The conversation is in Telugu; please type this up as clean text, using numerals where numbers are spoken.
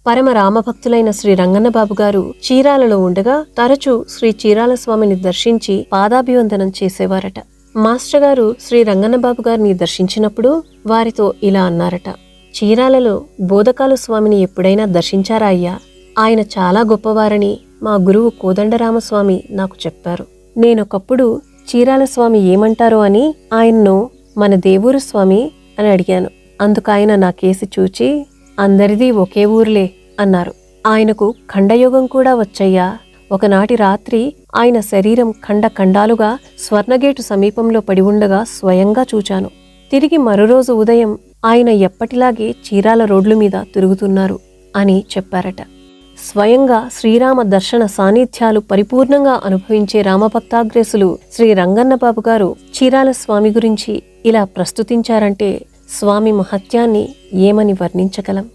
పరమ రామభక్తులైన శ్రీ రంగన్నబాబు గారు చీరాలలో ఉండగా తరచూ శ్రీ చీరాల స్వామిని దర్శించి పాదాభివందనం చేసేవారట. మాస్టర్ గారు శ్రీ రంగన్నబాబు గారిని దర్శించినప్పుడు వారితో ఇలా అన్నారట: చీరాలలో బోధకాలు స్వామిని ఎప్పుడైనా దర్శించారా అయ్యా? ఆయన చాలా గొప్పవారని మా గురువు కోదండరామస్వామి నాకు చెప్పారు. నేనొకప్పుడు చీరాల స్వామి ఏమంటారో అని ఆయన్ను మన దేవూరు స్వామి అని అడిగాను. అందుకాయన నా కేసి చూచి అందరిదీ ఒకే ఊర్లే అన్నారు. ఆయనకు ఖండయోగం కూడా వచ్చయ్యా. ఒకనాటి రాత్రి ఆయన శరీరం ఖండాలుగా స్వర్ణగేటు సమీపంలో పడి ఉండగా స్వయంగా చూచాను. తిరిగి మరోరోజు ఉదయం ఆయన ఎప్పటిలాగే చీరాల రోడ్ల మీద తిరుగుతున్నారు అని చెప్పారట. స్వయంగా శ్రీరామ దర్శన సాన్నిధ్యాలు పరిపూర్ణంగా అనుభవించే రామభక్తాగ్రేసులు శ్రీ రంగన్నబాబు గారు చీరాల స్వామి గురించి ఇలా ప్రస్తుతించారంటే స్వామి మహత్యాన్ని ఏమని వర్ణించగలం?